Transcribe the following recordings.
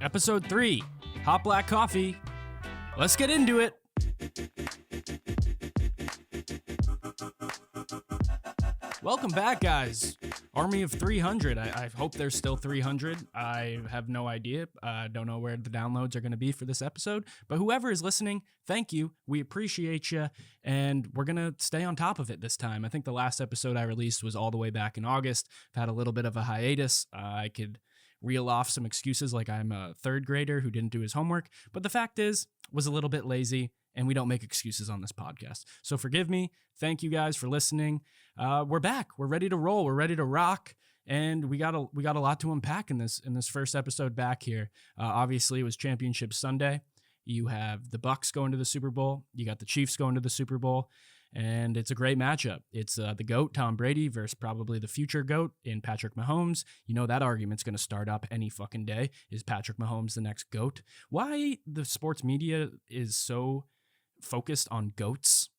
Episode 3, Hot Black Coffee. Let's get into it. Welcome back, guys. Army of 300. I hope there's still 300. I have no idea. I don't know where the downloads are going to be for this episode. But whoever is listening, thank you. We appreciate you. And we're going to stay on top of it this time. I think the last episode I released was all the way back in August. I've had a little bit of a hiatus. I could reel off some excuses like I'm a third grader who didn't do his homework. But the fact is, was a little bit lazy. And we don't make excuses on this podcast. So forgive me. Thank you guys for listening. We're back. We're ready to roll. We're ready to rock. And we got a lot to unpack in this first episode back here. Obviously, it was Championship Sunday. You have the Bucs going to the Super Bowl. You got the Chiefs going to the Super Bowl. And it's a great matchup. It's the GOAT, Tom Brady, versus probably the future GOAT in Patrick Mahomes. You know that argument's going to start up any fucking day. Is Patrick Mahomes the next GOAT? Why the sports media is so focused on GOATs,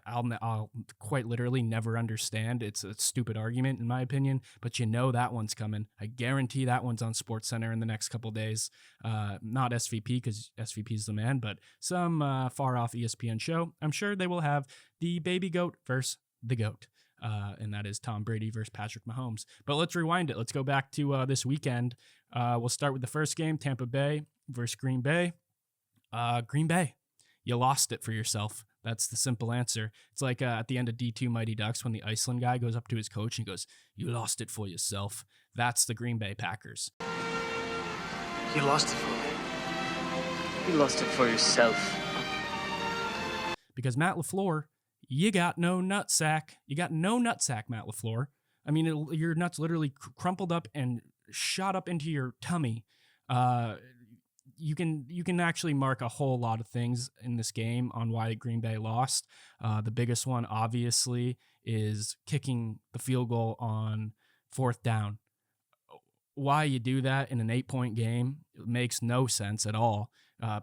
I'll quite literally never understand. It's a stupid argument in my opinion, but you know that one's coming. I guarantee that one's on SportsCenter in the next couple days. Not SVP because SVP's the man, but some far off ESPN show. I'm sure they will have the baby GOAT versus the GOAT, and that is Tom Brady versus Patrick Mahomes. But let's rewind it. Let's go back to this weekend. We'll start with the first game, Tampa Bay versus Green Bay. Green Bay. You lost it for yourself. That's the simple answer. It's like at the end of D2 Mighty Ducks when the Iceland guy goes up to his coach and goes, "You lost it for yourself." That's the Green Bay Packers. You lost it for me. You lost it for yourself. Because Matt LaFleur, you got no nutsack. You got no nutsack, Matt LaFleur. I mean, your nuts literally crumpled up and shot up into your tummy. You can actually mark a whole lot of things in this game on why Green Bay lost. The biggest one, obviously, is kicking the field goal on fourth down. Why you do that in an 8-point game makes no sense at all.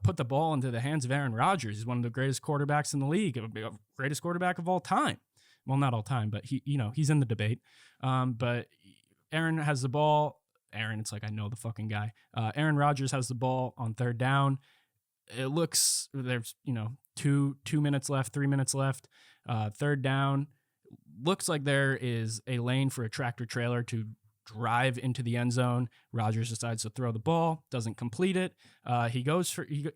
Put the ball into the hands of Aaron Rodgers. He's one of the greatest quarterbacks in the league, greatest quarterback of all time. Well, not all time, but he's in the debate. But Aaron has the ball. Aaron, it's like I know the fucking guy. Aaron Rodgers has the ball on third down. It looks there's 2 minutes left, 3 minutes left. Third down, looks like there is a lane for a tractor trailer to drive into the end zone. Rodgers decides to throw the ball, doesn't complete it. He goes for he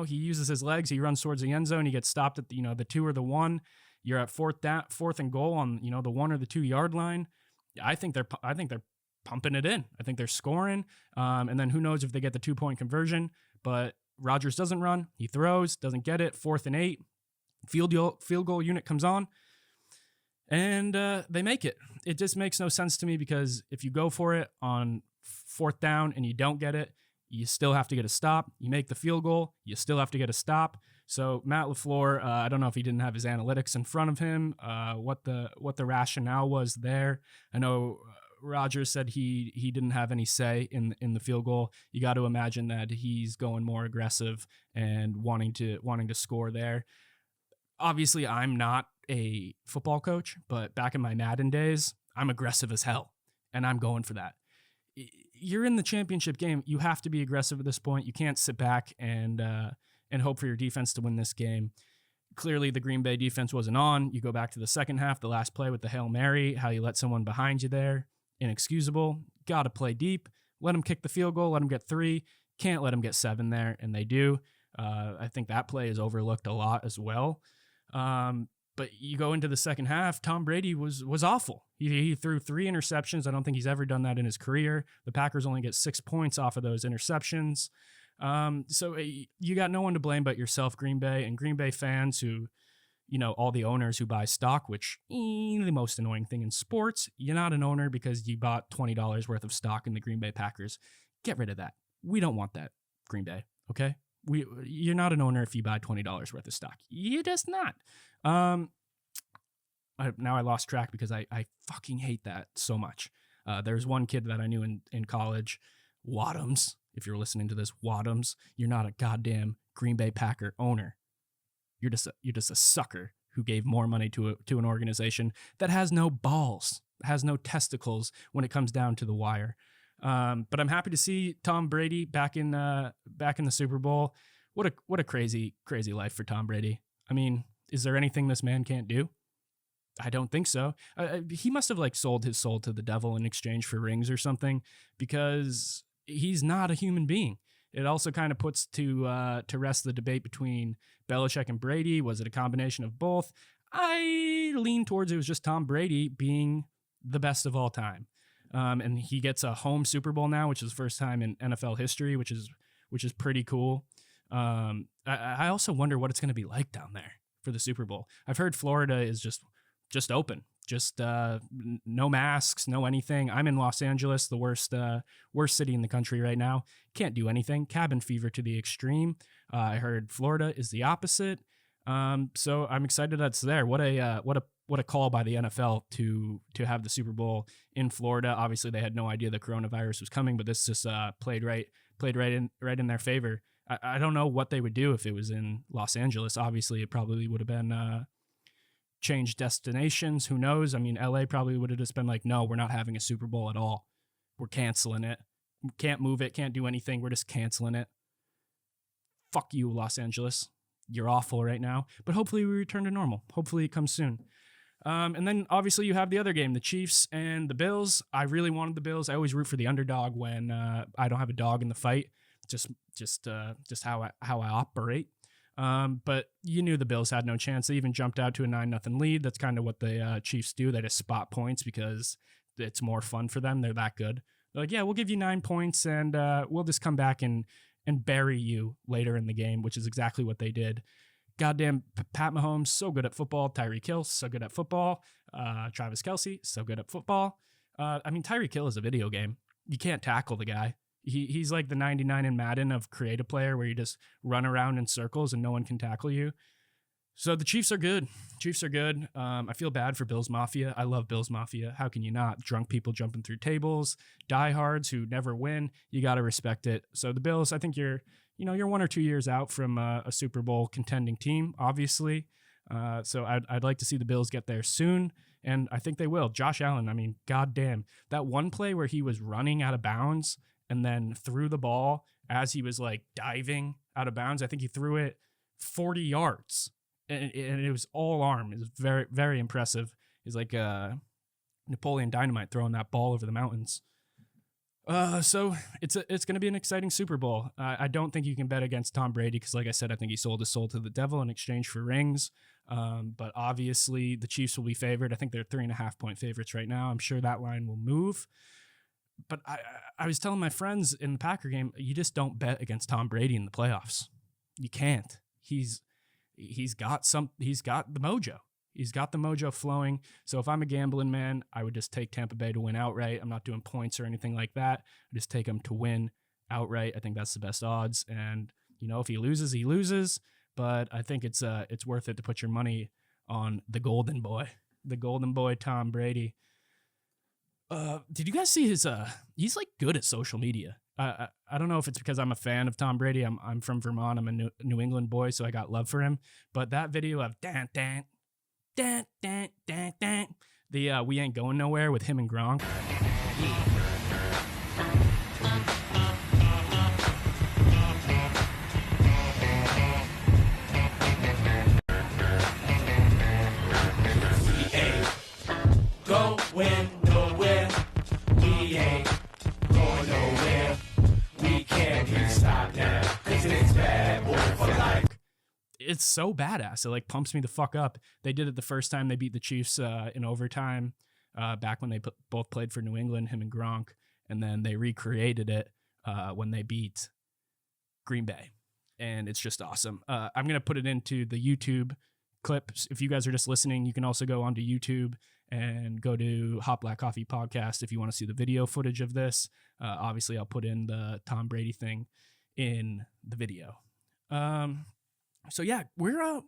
uses his legs. He runs towards the end zone. He gets stopped at the 2 or the 1. You're at fourth and goal on the 1 or the 2 yard line. I think they're pumping it in. I think they're scoring. And then who knows if they get the 2-point conversion, but Rodgers doesn't run. He throws, doesn't get it. 4th and 8. Field goal unit comes on and they make it. It just makes no sense to me because if you go for it on fourth down and you don't get it, you still have to get a stop. You make the field goal, you still have to get a stop. So Matt LaFleur, I don't know if he didn't have his analytics in front of him, what the rationale was there. I know Rodgers said he didn't have any say in the field goal. You got to imagine that he's going more aggressive and wanting to score there. Obviously, I'm not a football coach, but back in my Madden days, I'm aggressive as hell, and I'm going for that. You're in the championship game. You have to be aggressive at this point. You can't sit back and hope for your defense to win this game. Clearly, the Green Bay defense wasn't on. You go back to the second half, the last play with the Hail Mary, how you let someone behind you there. Inexcusable. Got to play deep. Let him kick the field goal. Let him get 3. Can't let him get 7 there, and they do. I think that play is overlooked a lot as well. But you go into the second half, Tom Brady was awful. He threw 3 interceptions. I don't think he's ever done that in his career. The Packers only get 6 points off of those interceptions. So you got no one to blame but yourself, Green Bay, and Green Bay fans who, all the owners who buy stock, which the most annoying thing in sports. You're not an owner because you bought $20 worth of stock in the Green Bay Packers. Get rid of that. We don't want that, Green Bay, okay? You're not an owner if you buy $20 worth of stock. You're just not. Now I lost track because I fucking hate that so much. There's one kid that I knew in college, Wadhams. If you're listening to this, Wadhams, you're not a goddamn Green Bay Packer owner. You're just a sucker who gave more money to an organization that has no balls, has no testicles when it comes down to the wire. But I'm happy to see Tom Brady back in the Super Bowl. What a crazy life for Tom Brady. I mean, is there anything this man can't do? I don't think so. He must have like sold his soul to the devil in exchange for rings or something, because he's not a human being. It also kind of puts to rest the debate between Belichick and Brady. Was it a combination of both? I lean towards it was just Tom Brady being the best of all time. And he gets a home Super Bowl now, which is the first time in NFL history, which is pretty cool. I also wonder what it's going to be like down there for the Super Bowl. I've heard Florida is just open, just no masks, no anything. I'm in Los Angeles, the worst city in the country right now. Can't do anything. Cabin fever to the extreme. I heard Florida is the opposite. So I'm excited that's there. What a call by the NFL to have the Super Bowl in Florida. Obviously, they had no idea the coronavirus was coming, but this just played right in their favor. I don't know what they would do if it was in Los Angeles. Obviously, it probably would have been changed destinations. Who knows? I mean, LA probably would have just been like, no, we're not having a Super Bowl at all. We're canceling it. Can't move it. Can't do anything. We're just canceling it. Fuck you, Los Angeles. You're awful right now. But hopefully we return to normal. Hopefully it comes soon. And then obviously you have the other game, the Chiefs and the Bills. I really wanted the Bills. I always root for the underdog when I don't have a dog in the fight. Just how I operate. But you knew the Bills had no chance. They even jumped out to a 9-0 lead. That's kind of what the Chiefs do. They just spot points because it's more fun for them. They're that good. They're like, yeah, we'll give you 9 points and we'll just come back and bury you later in the game, which is exactly what they did. Goddamn Pat Mahomes, so good at football. Tyreek Hill, so good at football. Travis Kelce, so good at football. I mean, Tyreek Hill is a video game. You can't tackle the guy. He's like the 99 in Madden of create a player where you just run around in circles and no one can tackle you. So the Chiefs are good. I feel bad for Bills Mafia. I love Bills Mafia. How can you not? Drunk people jumping through tables, diehards who never win. You got to respect it. So the Bills, I think you're 1 or 2 years out from a Super Bowl contending team, obviously. So I'd like to see the Bills get there soon, and I think they will. Josh Allen, I mean, goddamn. That one play where he was running out of bounds and then threw the ball as he was like diving out of bounds. I think he threw it 40 yards. And it was all arm. It was very, very impressive. He's like Napoleon Dynamite throwing that ball over the mountains. So it's going to be an exciting Super Bowl. I don't think you can bet against Tom Brady because, like I said, I think he sold his soul to the devil in exchange for rings. But obviously the Chiefs will be favored. I think they're 3.5-point favorites right now. I'm sure that line will move. But I was telling my friends in the Packer game, you just don't bet against Tom Brady in the playoffs. You can't. He's got the mojo. He's got the mojo flowing. So if I'm a gambling man, I would just take Tampa Bay to win outright. I'm not doing points or anything like that. I just take him to win outright. I think that's the best odds. And if he loses, he loses. But I think it's worth it to put your money on the golden boy, Tom Brady. Did you guys see his? He's like good at social media. I don't know if it's because I'm a fan of Tom Brady. I'm from Vermont. I'm a New England boy, so I got love for him. But that video of dan dan dan dan dan dan, the "We Ain't Going Nowhere" with him and Gronk. Going nowhere. We ain't going nowhere. We can't be stopped now, 'cause it's bad boy for life. It's so badass. It like pumps me the fuck up. They did it the first time they beat the Chiefs in overtime, back when they both played for New England, him and Gronk, and then they recreated it when they beat Green Bay, and it's just awesome. I'm gonna put it into the YouTube clips. If you guys are just listening, you can also go onto YouTube and go to Hot Black Coffee Podcast if you want to see the video footage of this. Obviously, I'll put in the Tom Brady thing in the video. So yeah, we're a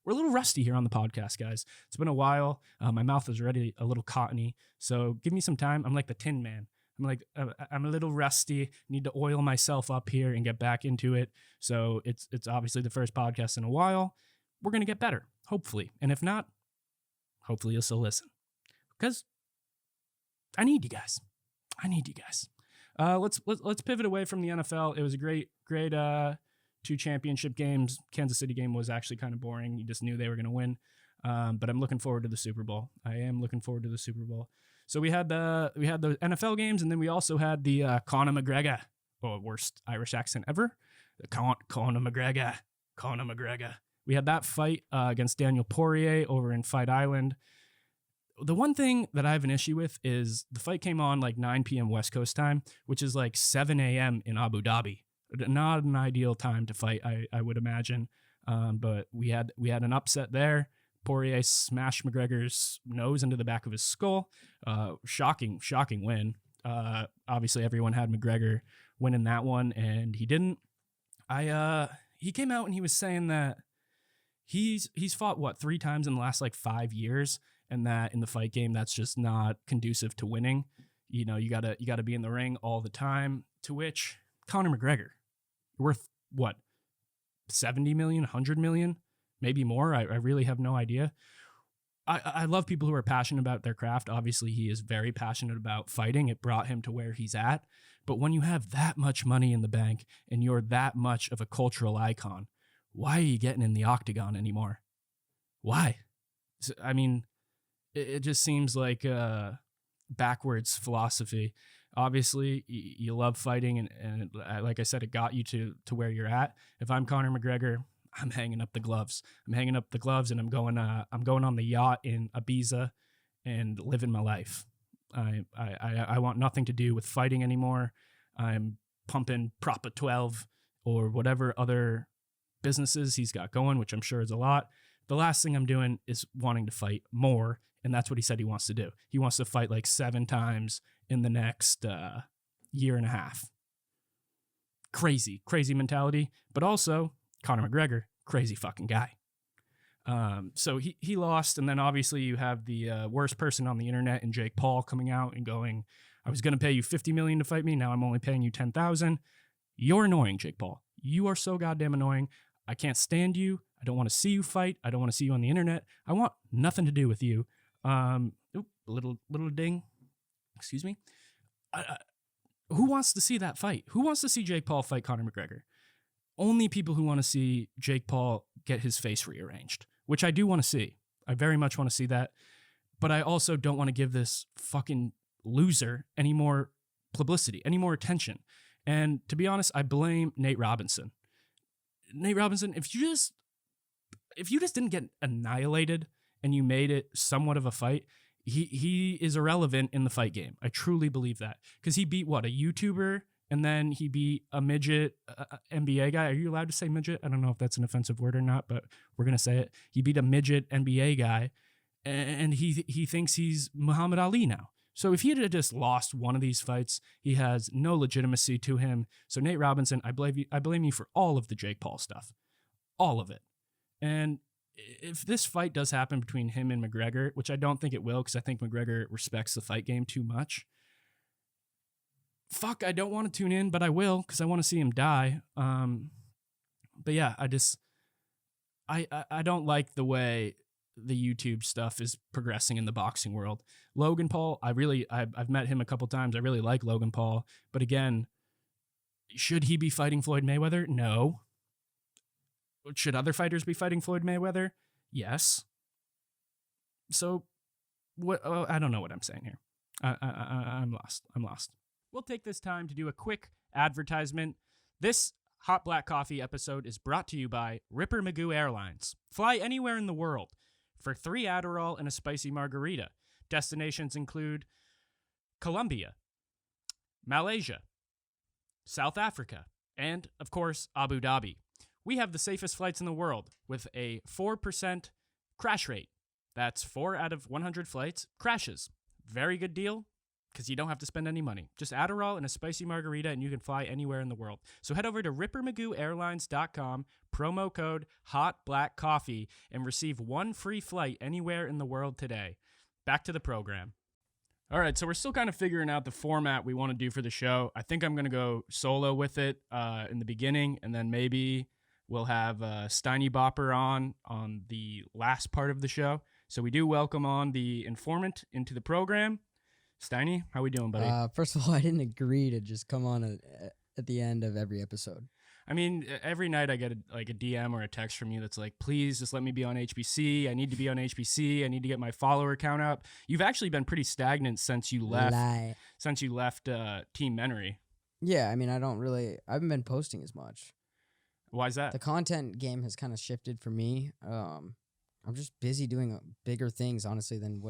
little rusty here on the podcast, guys. It's been a while. My mouth is already a little cottony, so give me some time. I'm like the Tin Man. I'm a little rusty. Need to oil myself up here and get back into it. So it's obviously the first podcast in a while. We're gonna get better, hopefully, and if not, hopefully you'll still listen, because I need you guys. Let's pivot away from the NFL. It was a great 2 championship games. Kansas City game was actually kind of boring. You just knew they were going to win. But I'm looking forward to the Super Bowl. I am looking forward to the Super Bowl. So we had the NFL games, and then we also had the Connor Mcgregor, worst Irish accent ever. Connor McGregor. We had that fight against Daniel Porier over in Fight Island. The one thing that I have an issue with is the fight came on like 9 p.m. West Coast time, which is like 7 a.m. in Abu Dhabi. Not an ideal time to fight, I would imagine. But we had an upset there. Poirier smashed McGregor's nose into the back of his skull. Shocking win. Obviously, everyone had McGregor winning that one, and he didn't. He came out and he was saying that he's fought 3 times in the last like 5 years, and that in the fight game that's just not conducive to winning. You know, you gotta be in the ring all the time. To which Conor McGregor, worth what, 70 million, 100 million, maybe more. I really have no idea. I love people who are passionate about their craft. Obviously, he is very passionate about fighting. It brought him to where he's at. But when you have that much money in the bank and you're that much of a cultural icon, why are you getting in the octagon anymore? Why? I mean, it just seems like a backwards philosophy. Obviously, you love fighting, and like I said, it got you to where you're at. If I'm Conor McGregor, I'm hanging up the gloves. And I'm going on the yacht in Ibiza and living my life. I want nothing to do with fighting anymore. I'm pumping Propa 12 or whatever other businesses he's got going, which I'm sure is a lot. The last thing I'm doing is wanting to fight more, and that's what he said he wants to do. He wants to fight like 7 times in the next year and a half. Crazy mentality, but also Conor McGregor, crazy fucking guy. So he lost, and then obviously you have the worst person on the internet in Jake Paul coming out and going, I was going to pay you $50 million to fight me, now I'm only paying you $10,000. You're annoying, Jake Paul. You are so goddamn annoying. I can't stand you. I don't want to see you fight. I don't want to see you on the internet. I want nothing to do with you. Little ding. Excuse me. Who wants to see that fight? Who wants to see Jake Paul fight Conor McGregor? Only people who want to see Jake Paul get his face rearranged, which I do want to see. I very much want to see that. But I also don't want to give this fucking loser any more publicity, any more attention. And to be honest, I blame Nate Robinson. Nate Robinson, if you just didn't get annihilated and you made it somewhat of a fight, he is irrelevant in the fight game. I truly believe that. Because he beat, a YouTuber, and then he beat a midget NBA guy. Are you allowed to say midget? I don't know if that's an offensive word or not, but we're going to say it. He beat a midget NBA guy, and he thinks he's Muhammad Ali now. So if he had just lost one of these fights, he has no legitimacy to him. So Nate Robinson, I blame you for all of the Jake Paul stuff. All of it. And if this fight does happen between him and McGregor, which I don't think it will, because I think McGregor respects the fight game too much. Fuck, I don't want to tune in, but I will, because I want to see him die. But yeah, I don't like the way the YouTube stuff is progressing in the boxing world. Logan Paul, I've met him a couple times. I really like Logan Paul. But again, should he be fighting Floyd Mayweather? No. Should other fighters be fighting Floyd Mayweather? Yes. So, what? Oh, I don't know what I'm saying here. I'm lost. We'll take this time to do a quick advertisement. This Hot Black Coffee episode is brought to you by Ripper Magoo Airlines. Fly anywhere in the world for 3 Adderall and a spicy margarita. Destinations include Colombia, Malaysia, South Africa, and, of course, Abu Dhabi. We have the safest flights in the world with a 4% crash rate. That's 4 out of 100 flights crashes. Very good deal, because you don't have to spend any money. Just Adderall and a spicy margarita, and you can fly anywhere in the world. So head over to rippermagooairlines.com, promo code HOTBLACKCOFFEE, and receive 1 free flight anywhere in the world today. Back to the program. All right, so we're still kind of figuring out the format we want to do for the show. I think I'm going to go solo with it in the beginning, and then maybe we'll have Steiny Bopper on the last part of the show. So we do welcome on the informant into the program. Steiny, how we doing, buddy? First of all, I didn't agree to just come on at the end of every episode. I mean, every night I get a DM or a text from you that's like, please just let me be on HBC. I need to be on HBC. I need to get my follower count up. You've actually been pretty stagnant since you left. Team Menery. Yeah, I mean, I haven't been posting as much. Why is that? The content game has kind of shifted for me. I'm just busy doing bigger things, honestly, than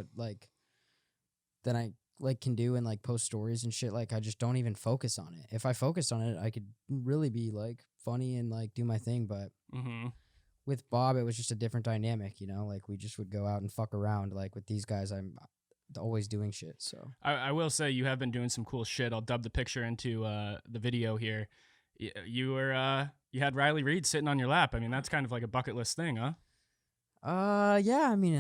I can do and like post stories and shit. Like I just don't even focus on it. If I focused on it, I could really be like funny and like do my thing. But with Bob, it was just a different dynamic, you know. Like we just would go out and fuck around. Like with these guys, I'm always doing shit. So I will say you have been doing some cool shit. I'll dub the picture into the video here. You had Riley Reid sitting on your lap. I mean, that's kind of like a bucket list thing, huh? Yeah, I mean,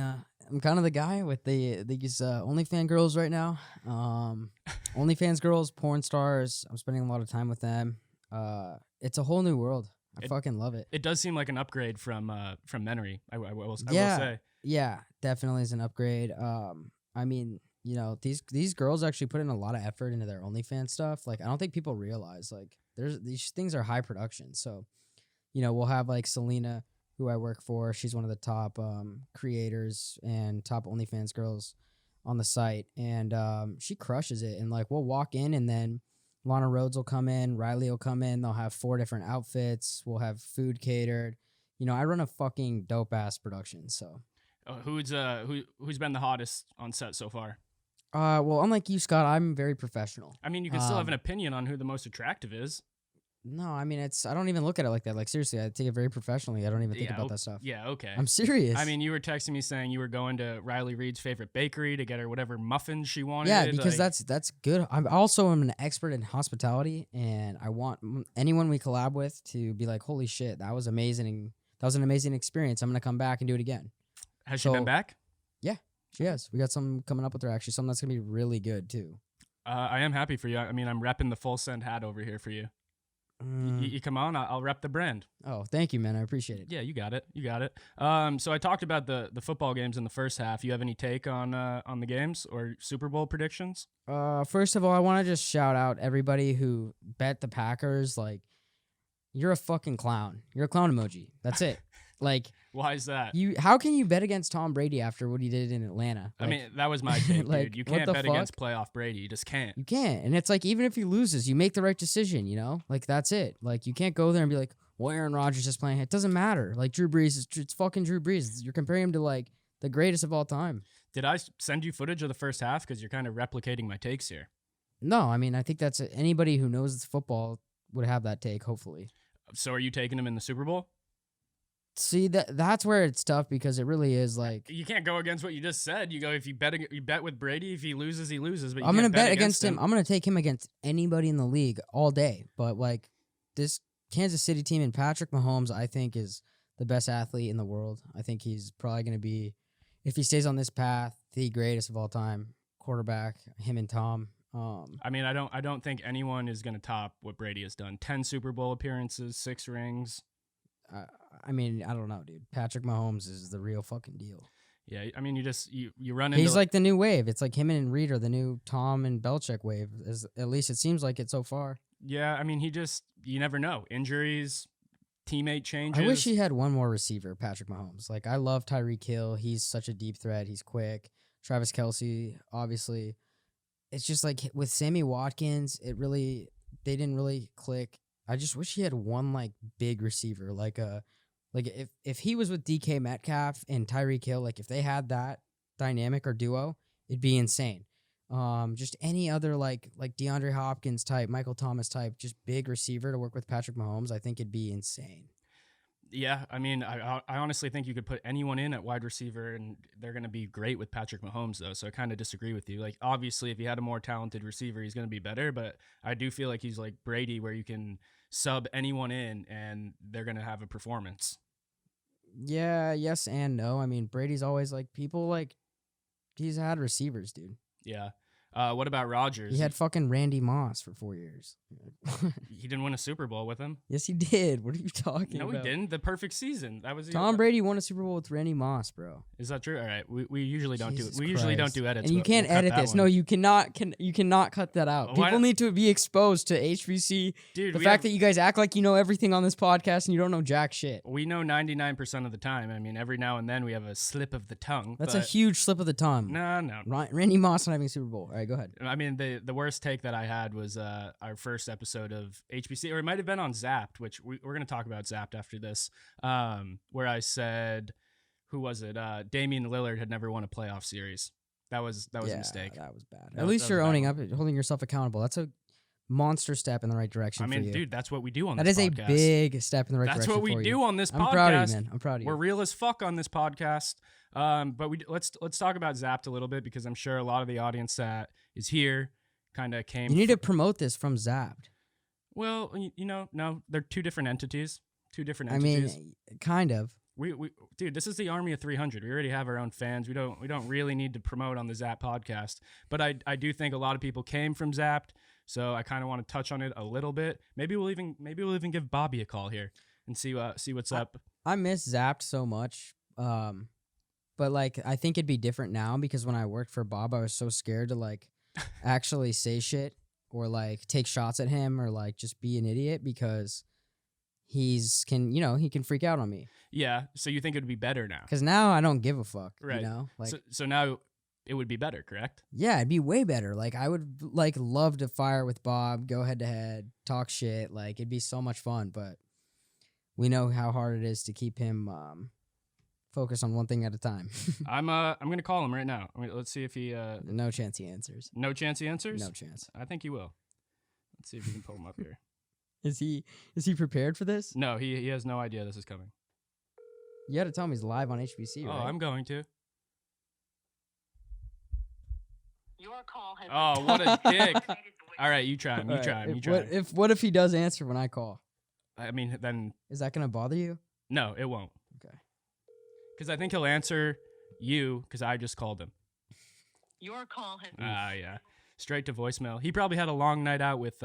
I'm kind of the guy with these OnlyFans girls right now. OnlyFans girls, porn stars. I'm spending a lot of time with them. It's a whole new world. I fucking love it. It does seem like an upgrade from Menery. I will say. Yeah, definitely is an upgrade. I mean, you know, these girls actually put in a lot of effort into their OnlyFans stuff. Like, I don't think people realize like these things are high production. So, you know, we'll have like Selena, who I work for. She's one of the top creators and top OnlyFans girls on the site. And she crushes it. And, like, we'll walk in and then Lana Rhodes will come in. Riley will come in. They'll have 4 different outfits. We'll have food catered. You know, I run a fucking dope-ass production, so. Who's been the hottest on set so far? Well, unlike you, Scott, I'm very professional. I mean, you can still have an opinion on who the most attractive is. No, I mean, I don't even look at it like that. Like, seriously, I take it very professionally. I don't even think about that stuff. Yeah, okay. I'm serious. I mean, you were texting me saying you were going to Riley Reid's favorite bakery to get her whatever muffins she wanted. Yeah, because that's good. I'm also an expert in hospitality, and I want anyone we collab with to be like, holy shit, that was amazing. That was an amazing experience. I'm going to come back and do it again. Has she been back? Yeah, she has. We got some coming up with her, actually. Something that's going to be really good, too. I am happy for you. I mean, I'm repping the Full Send hat over here for you. You come on, I'll rep the brand. Oh, thank you, man. I appreciate it. Yeah, you got it. So I talked about the football games in the first half. You have any take on the games or Super Bowl predictions? First of all, I want to just shout out everybody who bet the Packers. Like, you're a fucking clown. You're a clown emoji. That's it. Like, why is that? How can you bet against Tom Brady after what he did in Atlanta? Like, I mean, that was my take, like, dude. You can't bet against playoff Brady. You just can't. You can't. And it's like, even if he loses, you make the right decision, you know? Like, that's it. Like, you can't go there and be like, well, Aaron Rodgers is playing. It doesn't matter. Like, Drew Brees, it's fucking Drew Brees. You're comparing him to, like, the greatest of all time. Did I send you footage of the first half? Because you're kind of replicating my takes here. No, I mean, I think that's anybody who knows football would have that take, hopefully. So are you taking him in the Super Bowl? See, that's where it's tough because it really is like you can't go against what you just said. You go if you bet with Brady, if he loses, he loses. But I'm gonna bet against him. I'm gonna take him against anybody in the league all day. But like this Kansas City team and Patrick Mahomes, I think is the best athlete in the world. I think he's probably gonna be, if he stays on this path, the greatest of all time quarterback. Him and Tom. I mean, I don't think anyone is gonna top what Brady has done. 10 Super Bowl appearances, 6 rings. I mean, I don't know, dude. Patrick Mahomes is the real fucking deal. Yeah, I mean, you run into... He's like the new wave. It's like him and Reed are the new Tom and Belichick wave. At least it seems like it so far. Yeah, I mean, you never know. Injuries, teammate changes. I wish he had one more receiver, Patrick Mahomes. Like, I love Tyreek Hill. He's such a deep threat. He's quick. Travis Kelce, obviously. It's just like with Sammy Watkins, they didn't really click. I just wish he had one like big receiver, like if he was with DK Metcalf and Tyreek Hill, like if they had that dynamic or duo, it'd be insane. Just any other like DeAndre Hopkins type, Michael Thomas type, just big receiver to work with Patrick Mahomes, I think it'd be insane. Yeah, I mean, I honestly think you could put anyone in at wide receiver and they're going to be great with Patrick Mahomes, though. So I kind of disagree with you. Like, obviously, if you had a more talented receiver, he's going to be better. But I do feel like he's like Brady, where you can sub anyone in and they're going to have a performance. Yeah, yes and no. I mean, Brady's always like people like he's had receivers, dude. Yeah. What about Rodgers? He had fucking Randy Moss for 4 years. He didn't win a Super Bowl with him. Yes, he did. What are you talking No, about? he didn't. The perfect season. That was Tom Brady won a Super Bowl with Randy Moss, bro. Is that true? All right. We usually don't Jesus do it. We usually don't Christ. do edits. And you but can't we'll cut edit that this. one. No, you cannot cut that out. Why People not? need to be exposed to HBC. Dude, The we fact have- that you guys act like you know everything on this podcast and you don't know jack shit. we know 99% of the time. I mean, every now and then we have a slip of the tongue. That's a but huge slip of the tongue. No. Randy Moss not having a Super Bowl. All right, go ahead. I mean, the worst take that I had was our first episode of HBC, or it might have been on Zapped, which we're going to talk about Zapped after this, where I said, who was it? Damian Lillard had never won a playoff series. That was a mistake. That was bad. That At was- least that you're was a bad owning one. up, holding yourself accountable. That's a monster step in the right direction I for mean, you. dude, that's what we do on That this is podcast. a big step in the right That's direction what we for do you. on this podcast. I'm proud of you, man. I'm proud of you. We're real as fuck on this podcast. But let's talk about Zapped a little bit, because I'm sure a lot of the audience that is here kind of came. You need to promote this from Zapped. Well, no, they're two different entities. Two different I entities. mean, kind of. We dude, this is the Army of 300. We already have our own fans. We don't really need to promote on the Zapped podcast. But I do think a lot of people came from Zapped, so I kind of want to touch on it a little bit. Maybe we'll even give Bobby a call here and see what's up. I miss Zapped so much. But like I think it'd be different now, because when I worked for Bob, I was so scared to like actually say shit or like take shots at him or like just be an idiot, because he can freak out on me. Yeah. So you think it would be better now? Because now I don't give a fuck. Right. You know, like So now it would be better, correct? yeah, it'd be way better. Like I would like love to fire with Bob, go head to head, talk shit. Like it'd be so much fun. But we know how hard it is to keep him focused on one thing at a time. I'm gonna call him right now. Let's see if he. No chance he answers. No chance he answers. No chance. I think he will. Let's see if we can pull him up here. Is he prepared for this? No, he has no idea this is coming. You got to tell him he's live on HBC, right? Oh, I'm going to. Your call has Oh, what a dick! All right, you try him. You All try right, him. You try him. What if he does answer when I call? I mean, then Is that gonna bother you? no, it won't. Okay. Because I think he'll answer you, because I just called him. Your call has Yeah. Straight to voicemail. He probably had a long night out with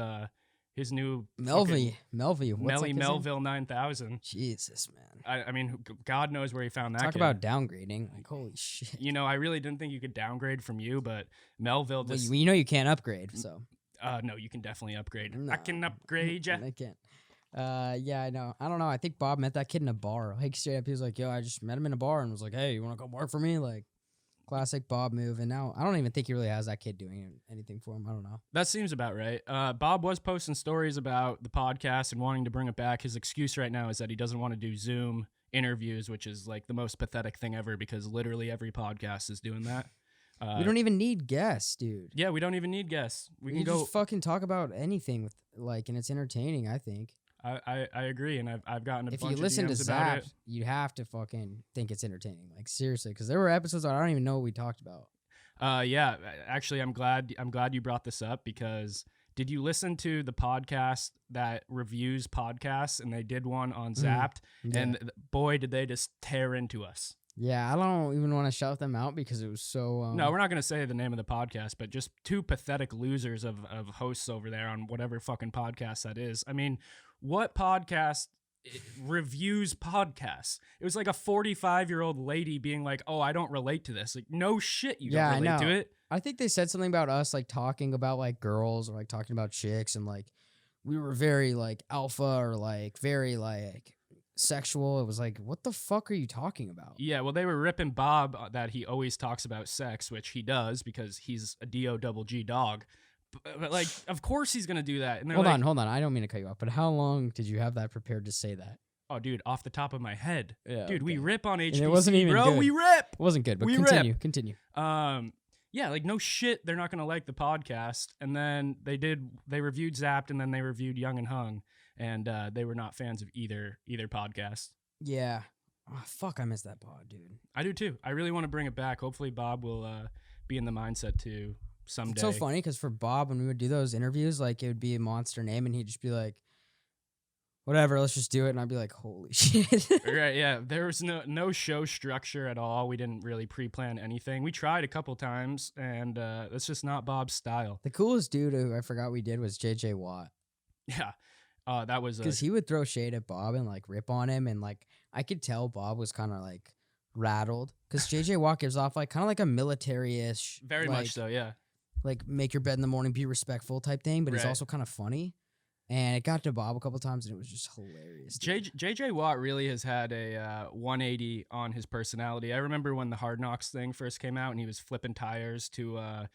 his new Melvy. What's Melly like his name? Melville 9000. Jesus, man. I mean, God knows where he found that. Talk kid. about downgrading. Like, holy shit. I really didn't think you could downgrade from you, but Melville Well, just. you know you can't upgrade, so. No, you can definitely upgrade. No. I can upgrade ya. I can't. Yeah, I know. I don't know. I think Bob met that kid in a bar. Like straight up, he was like, "Yo, I just met him in a bar and was like, hey, you want to come work for me?" Like, classic Bob move. And now I don't even think he really has that kid doing anything for him. I don't know. That seems about right. Bob was posting stories about the podcast and wanting to bring it back. His excuse right now is that he doesn't want to do Zoom interviews, which is like the most pathetic thing ever, because literally every podcast is doing that. We don't even need guests, dude. Yeah, we don't even need guests. We You can go. just fucking talk about anything with and it's entertaining. I think I agree, and I've gotten a if bunch you listen of to DMs about Zap, it. you have to fucking think it's entertaining. Like seriously, because there were episodes I don't even know what we talked about. Yeah, actually, I'm glad you brought this up, because did you listen to the podcast that reviews podcasts? And they did one on Zapped, Yeah. and boy, did they just tear into us. Yeah, I don't even want to shout them out because it was so. No, we're not going to say the name of the podcast, but just two pathetic losers of hosts over there on whatever fucking podcast that is. I mean, what podcast reviews podcasts? It was like a 45-year-old lady being like, "Oh, I don't relate to this." Like, no shit, you Yeah, I don't relate to know. it. I think they said something about us like talking about like girls or like talking about chicks and like we were very like alpha or like very like sexual. It was like, what the fuck are you talking about? Yeah, well, they were ripping Bob that he always talks about sex, which he does because he's a D-O-double-G dog. But like, of course he's gonna do that. And they're Hold like, on. I don't mean to cut you off, but how long did you have that prepared to say that? Oh, dude, off the top of my head, Yeah, dude, we okay. rip on HBC, it wasn't even bro. good. We rip. It wasn't good, but We continue. Yeah, like no shit, they're not gonna like the podcast. And then they reviewed Zapped, and then they reviewed Young and Hung, and they were not fans of either podcast. Yeah. Oh, fuck, I missed that pod, dude. I do too. I really want to bring it back. Hopefully, Bob will be in the mindset to someday. It's so funny because for Bob, when we would do those interviews, like it would be a monster name, and he'd just be like, whatever, let's just do it. And I'd be like, holy shit. Right, yeah. There was no show structure at all. We didn't really pre-plan anything. We tried a couple times, and that's just not Bob's style. The coolest dude who I forgot we did was JJ Watt. Yeah. That was Because he would throw shade at Bob and like rip on him. And like, I could tell Bob was kind of like rattled. Because JJ Watt gives off like kind of like a military-ish. very like, much so, yeah. Like make your bed in the morning, be respectful type thing. But he's Right. also kind of funny. And it got to Bob a couple times and it was just hilarious. dude. JJ Watt really has had a 180 on his personality. I remember when the Hard Knocks thing first came out and he was flipping tires to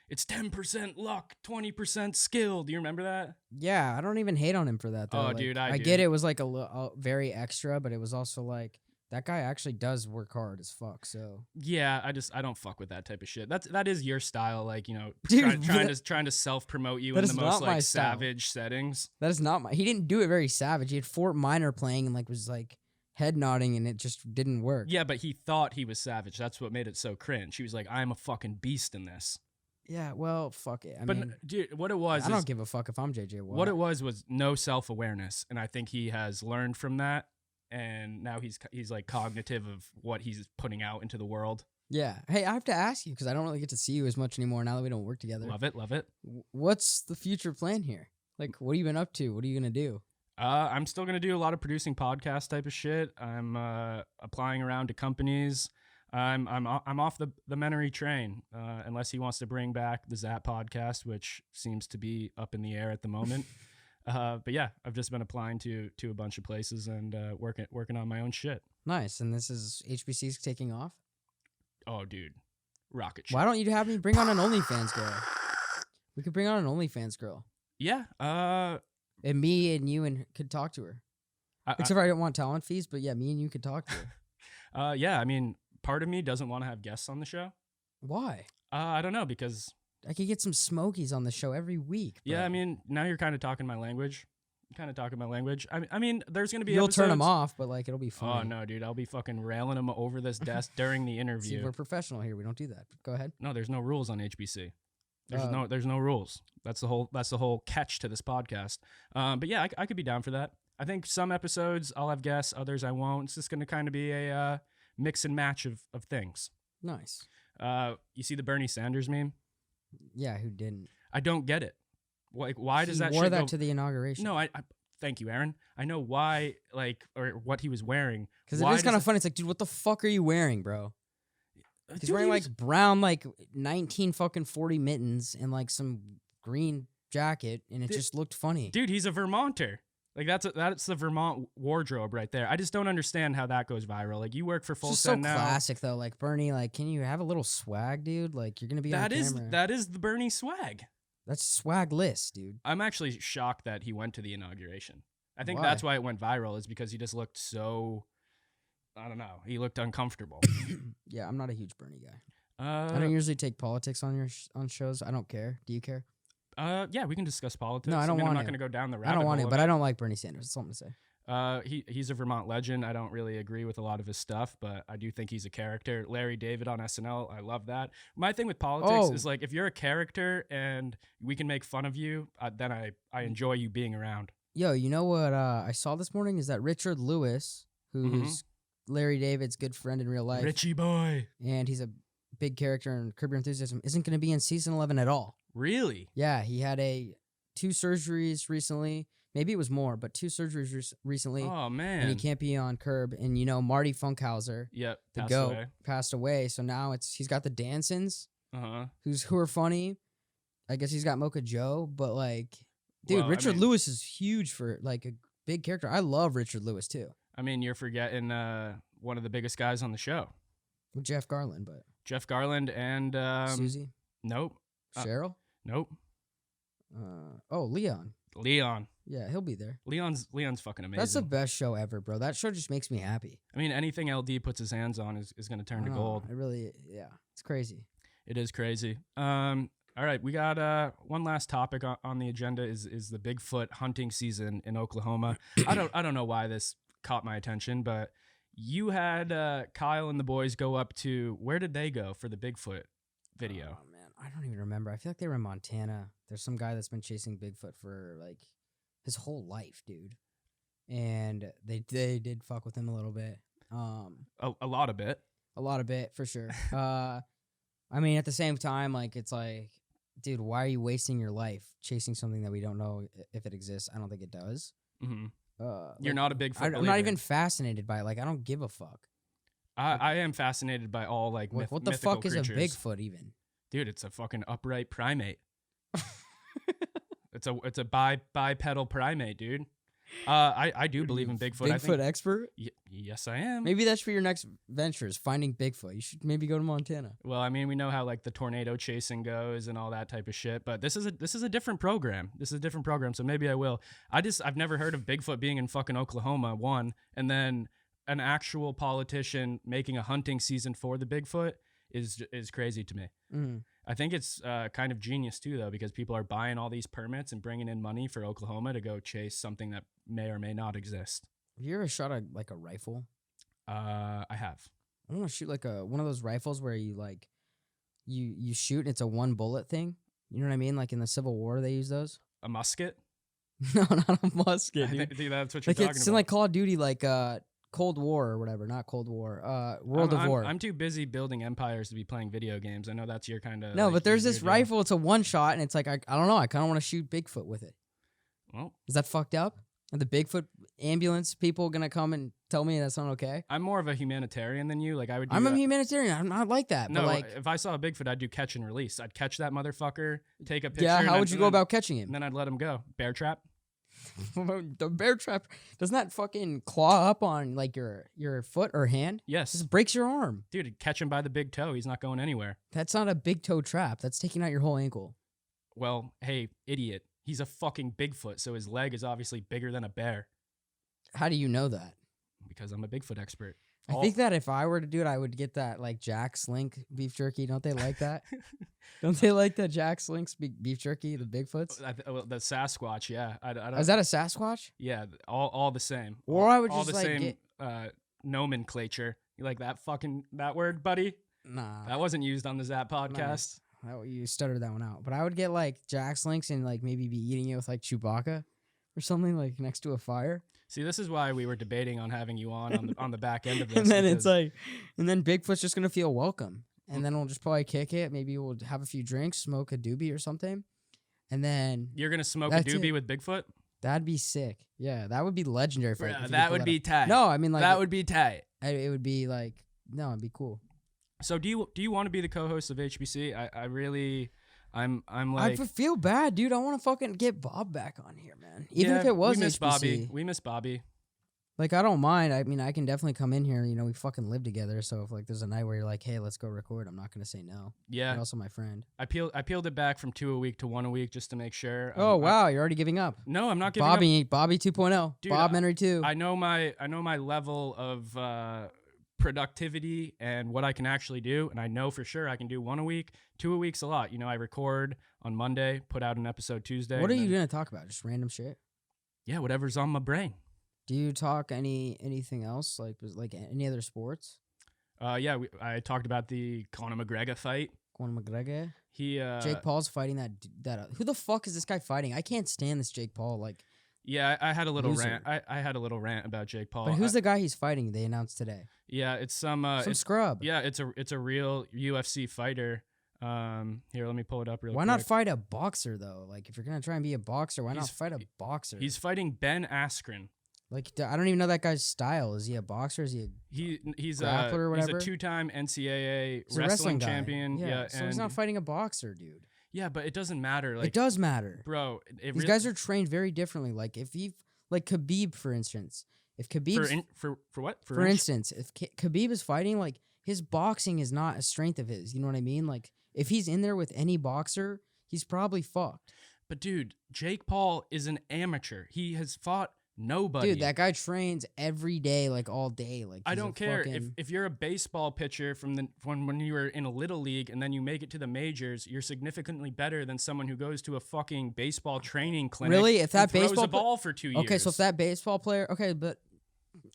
it's 10% luck, 20% skill. Do you remember that? Yeah, I don't even hate on him for that though. Oh, Like, dude, I do. get it was like a very extra, but it was also like that guy actually does work hard as fuck. So Yeah, I don't fuck with that type of shit. That is your style, like, you know, Dude, trying to self promote you that in is the most not my like style. savage settings. that is not my. He didn't do it very savage. He had Fort Minor playing and like was like head nodding and it just didn't work. Yeah, but he thought he was savage. That's what made it so cringe. He was like, I'm a fucking beast in this. Yeah, well, fuck it. I But mean, dude, what it was I is, don't give a fuck if I'm JJ Watt. what it was no self awareness, and I think he has learned from that, and now he's like cognitive of what he's putting out into the world. Yeah. Hey, I have to ask you because I don't really get to see you as much anymore now that we don't work together. Love it, love it. What's the future plan here? Like, what have you been up to? What are you gonna do? I'm still gonna do a lot of producing podcast type of shit. I'm applying around to companies. I'm off the Menery train, unless he wants to bring back the Zapped Podcast, which seems to be up in the air at the moment. But yeah, I've just been applying to a bunch of places and working on my own shit. Nice. And this is HBC's taking off. Oh, dude, rocket ship. Why don't you have me bring on an OnlyFans girl? We could bring on an OnlyFans girl, Yeah. and me and you and could talk to her. Except for I don't want talent fees, but yeah, me and you could talk to her. Yeah. I mean, part of me doesn't want to have guests on the show. Why? I don't know, because I could get some Smokies on the show every week. yeah, bro. I mean, now you're kind of talking my language. I mean, there's gonna be You'll turn them episodes- off, but like it'll be fun. Oh no, dude! I'll be fucking railing him over this desk during the See, interview. we're professional here. We don't do that. Go ahead. No, there's no rules on HBC. Uh, There's no rules. That's the whole catch to this podcast. But yeah, I could be down for that. I think some episodes I'll have guests, others I won't. It's just gonna kind of be a mix and match of things. Nice. You see the Bernie Sanders meme? Yeah, who didn't? I don't get it. Like, why does He that wore shit that go? to the inauguration? No, I thank you, Aaron. I know why, like, or what he was wearing. Because it Why is kind does of funny. It's like, dude, what the fuck are you wearing, bro? He's Dude, wearing he like was- brown, like 1940 mittens and like some green jacket, and it Dude- just looked funny. Dude, he's a Vermonter. Like that's the Vermont wardrobe right there. I just don't understand how that goes viral. Like, you work for Full It's just so Send now. classic though. Like Bernie, like, can you have a little swag, dude? Like you're gonna be on camera. That is the Bernie swag. That's swagless, dude. I'm actually shocked that he went to the inauguration. I think Why? that's why it went viral, is because he just looked so, I don't know, he looked uncomfortable. Yeah, I'm not a huge Bernie guy. I don't usually take politics on your on shows. I don't care. Do you care? Yeah, we can discuss politics. No, I don't mean, I'm want not to. going to go down the rabbit I don't want hole it, of but I don't like Bernie Sanders. That's something to say. He's a Vermont legend. I don't really agree with a lot of his stuff, but I do think he's a character. Larry David on SNL, I love that. My thing with politics Oh. is, like, if you're a character and we can make fun of you, then I enjoy you being around. Yo, you know what I saw this morning is that Richard Lewis, who's Larry David's good friend in real life, Richie boy. and he's a big character in Curb Your Enthusiasm, isn't going to be in season 11 at all. Really? Yeah, he had two surgeries recently. Maybe it was more, but two surgeries recently, Oh, man. and he can't be on Curb. And you know, Marty Funkhauser, Yep. the passed goat, away. passed away. So now he's got the Dansons, Uh-huh. who are funny. I guess he's got Mocha Joe, but like, dude, Well, I Richard mean- Lewis is huge for like a big character. I love Richard Lewis too. I mean, you're forgetting one of the biggest guys on the show. With Jeff Garland, but Jeff Garland and Susie, nope. Cheryl, Nope. Leon. Leon. Yeah, he'll be there. Leon's fucking amazing. That's the best show ever, bro. That show just makes me happy. I mean, anything LD puts his hands on is going to turn to I know, gold. It really, yeah, it's crazy. It is crazy. All right, we got one last topic on the agenda is the Bigfoot hunting season in Oklahoma. I don't know why this caught my attention, but you had Kyle and the boys go up to, where did they go for the Bigfoot video? Oh man, I don't even remember. I feel like they were in Montana. There's some guy that's been chasing Bigfoot for like his whole life, dude. and they did fuck with him a little bit. A lot of it. A lot of it for sure. I mean, at the same time, like it's like, dude, why are you wasting your life chasing something that we don't know if it exists? I don't think it does. Mm-hmm. Like, You're not a Bigfoot believer. I'm not even fascinated by it. Like, I don't give a fuck. I am fascinated by all like What the mythical fuck is creatures. a Bigfoot even? Dude, it's a fucking upright primate. It's a bipedal primate, dude. I do believe in Bigfoot. Bigfoot expert? Yes, I am. Maybe that's for your next ventures, finding Bigfoot. You should maybe go to Montana. Well, I mean, we know how like the tornado chasing goes and all that type of shit, but this is a different program. This is a different program, so maybe I will. I've never heard of Bigfoot being in fucking Oklahoma, one, and then an actual politician making a hunting season for the Bigfoot is crazy to me. Mm-hmm. I think it's kind of genius too, though, because people are buying all these permits and bringing in money for Oklahoma to go chase something that may or may not exist. Have you ever shot a rifle? I have. I want to shoot like one of those rifles where you like you shoot and it's a one bullet thing. You know what I mean? Like in the Civil War, they use those. A musket? No, not a musket, I dude. think that's what you're Like talking it's about. in like Call of Duty, like Cold War or whatever. Not Cold War. World of War. I'm too busy building empires to be playing video games. I know that's your kind of. No, like, but there's your this deal. rifle. It's a one shot, and it's like I don't know. I kind of want to shoot Bigfoot with it. Well, Is that fucked up? Are the Bigfoot ambulance people gonna come and tell me that's not okay? I'm more of a humanitarian than you. Like I would. I'm a humanitarian. I'm not like that. No, but like, if I saw a Bigfoot, I'd do catch and release. I'd catch that motherfucker, take a picture. yeah, and how then- would you and go then- about catching And him? then I'd let him go. Bear trap. The bear trap doesn't that fucking claw up on like your foot or hand? Yes, Just breaks your arm. dude. Catch him by the big toe. He's not going anywhere. That's not a big toe trap. That's taking out your whole ankle. Well, hey, idiot. He's a fucking Bigfoot, so his leg is obviously bigger than a bear. How do you know that? Because I'm a Bigfoot expert. I think that if I were to do it, I would get that like Jack's Link beef jerky. Don't they like that? Don't they like the Jack's Link's beef jerky, the Bigfoots? The Sasquatch, yeah. I don't. Is that a Sasquatch? Yeah, all the same. Or I would all just the like same get nomenclature. You like that word, buddy? nah. That wasn't used on the Zapped Podcast. You stuttered that one out. But I would get like Jack's Links and like maybe be eating it with like Chewbacca or something like next to a fire. See, this is why we were debating on having you on the back end of this. And then because- it's like, and then Bigfoot's just gonna feel welcome. And then we'll just probably kick it. Maybe we'll have a few drinks, smoke a doobie or something. And then you're gonna smoke a That's doobie it. with Bigfoot. that'd be sick. Yeah, that would be legendary. If Bruh, you that could would pull be off. tight. No, I mean like that would be tight. it would be like no, it'd be cool. So do you want to be the co-host of HBC? I really, I'm I like. feel bad, dude. I want to fucking get Bob back on here, man. Even yeah, if it was we miss HBC. Bobby. We miss Bobby. Like, I don't mind. I mean, I can definitely come in here. You know, we fucking live together. So if like there's a night where you're like, hey, let's go record, I'm not gonna say no. Yeah, You're also my friend. I peeled it back from 2 a week to 1 a week just to make sure. Oh wow, you're already giving up. No, I'm not giving up. Bobby 2.0. Dude, Bob Henry 2. I know my level of productivity and what I can actually do, and I know for sure I can do 1 a week. 2 a week's a lot. You know, I record on Monday, put out an episode Tuesday. What are and you then- gonna talk about? Just random shit. Yeah, whatever's on my brain. Do you talk anything else like any other sports? Yeah, I talked about the Connor Mcgregor fight. Conor McGregor. He Jake Paul's fighting that. Who the fuck is this guy fighting? I can't stand this Jake Paul. Like, Yeah, I had a little Loser. rant. I had a little rant about Jake Paul. but who's the guy he's fighting? They announced today. Yeah, it's some it's, Scrub. yeah, it's a real UFC fighter. Here, let me pull it up real Why quick. not fight a boxer though? Like, if you're gonna try and be a boxer, why not He's- fight a boxer? He's fighting Ben Askren. Like, I don't even know that guy's style. Is he a boxer? Is he a He's Grappler or he's whatever? a 2-time NCAA he's a wrestling guy? champion. Yeah, so he's not fighting a boxer, dude. yeah, but it doesn't matter. Like, It does matter. bro. It These really, guys are trained very differently. Like, if he, like Khabib, for instance, if Khabib, for what? for instance, if Khabib is fighting, like his boxing is not a strength of his. You know what I mean? Like, if he's in there with any boxer, he's probably fucked. But dude, Jake Paul is an amateur. He has fought nobody. Dude, that guy trains every day, like all day. Like, I he's a don't care fucking- if you're a baseball pitcher from when you were in a little league and then you make it to the majors, you're significantly better than someone who goes to a fucking baseball training clinic. Really? If that and throws baseball a ball for 2 years. Okay, so if that baseball player, okay, but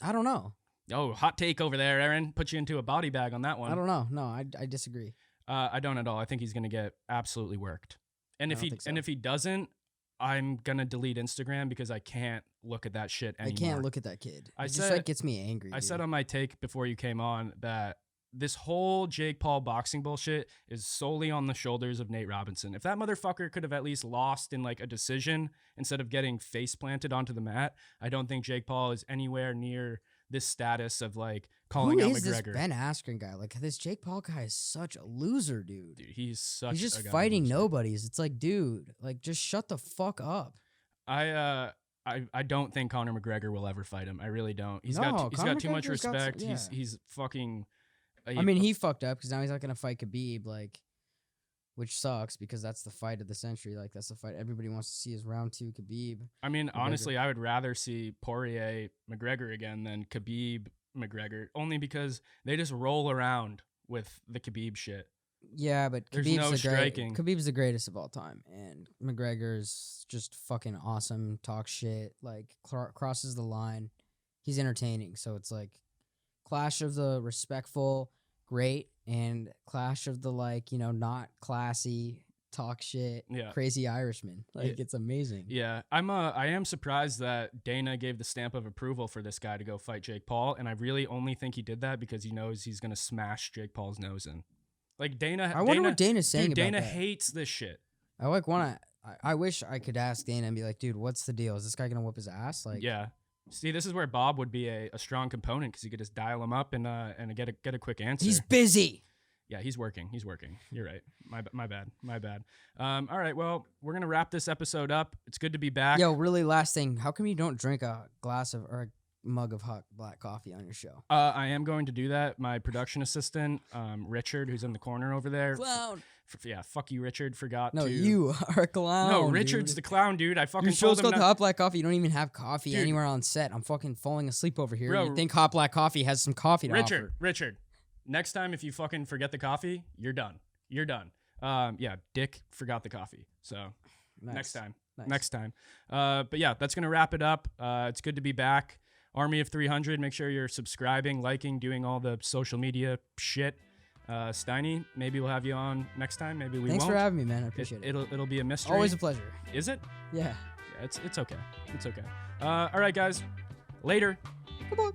I don't know. Oh, hot take over there, Aaron. Put you into a body bag on that one. I don't know. No, I disagree. I don't at all. I think he's going to get absolutely worked. And I if don't he think so. and if he doesn't, I'm gonna delete Instagram because I can't look at that shit anymore. I can't look at that kid. I It said- just like gets me angry. I dude. said on my take before you came on that this whole Jake Paul boxing bullshit is solely on the shoulders of Nate Robinson. If that motherfucker could have at least lost in like a decision instead of getting face planted onto the mat, I don't think Jake Paul is anywhere near this status of like calling Who out is this McGregor. Ben Askren guy? Like this Jake Paul guy is such a loser, dude. Dude, he's such He's just a goddamn fighting loser. nobodies. It's like, dude, like just shut the fuck up. I don't think Connor McGregor will ever fight him. I really don't. He's No, got Conor too much McGregor's got some- respect. yeah. He's fucking. I mean, he fucked up because now he's not gonna fight Khabib, like, which sucks because that's the fight of the century. Like that's the fight everybody wants to see is round 2 Khabib. I mean, honestly, I would rather see Poirier McGregor again than Khabib McGregor, only because they just roll around with the Khabib shit. Yeah, but There's Khabib's no the striking. Khabib's the greatest of all time, and McGregor's just fucking awesome. Talks shit, like crosses the line. He's entertaining, so it's like clash of the respectful, great, and clash of the like not classy, talk shit, Yeah. crazy Irishman. Like it's amazing. Yeah, I am surprised that Dana gave the stamp of approval for this guy to go fight Jake Paul, and I really only think he did that because he knows he's gonna smash Jake Paul's nose in. Like Dana, I wonder what Dana's saying dude, about Dana that. hates this shit. I like want to. I wish I could ask Dana and be like, dude, what's the deal? Is this guy gonna whoop his ass? Like, Yeah. See, this is where Bob would be a strong component because he could just dial him up and get a quick answer. he's busy. Yeah, he's working. You're right. My bad. All right. Well, we're gonna wrap this episode up. It's good to be back. Yo, really, last thing. How come you don't drink a glass of or a mug of hot black coffee on your show? I am going to do that. My production assistant, Richard, who's in the corner over there. Clown. Fuck you, Richard. Forgot No, to. you are a clown. No, Richard's dude. the clown, dude. I fucking Your told show's him called not- Hot Black Coffee. You don't even have coffee Dude. anywhere on set. I'm fucking falling asleep over here. Bro, You think Hot Black Coffee has some coffee to offer? Richard. Next time, if you fucking forget the coffee, you're done. Yeah, Dick forgot the coffee. So Nice. next time. Nice. Next time. But yeah, that's going to wrap it up. It's good to be back. Army of 300, make sure you're subscribing, liking, doing all the social media shit. Steiny, maybe we'll have you on next time. Maybe we Thanks won't. for having me, man. I appreciate it. It'll be a mystery. Always a pleasure. Is it? Yeah. Yeah, it's okay. It's okay. All right, guys. Later. Come on.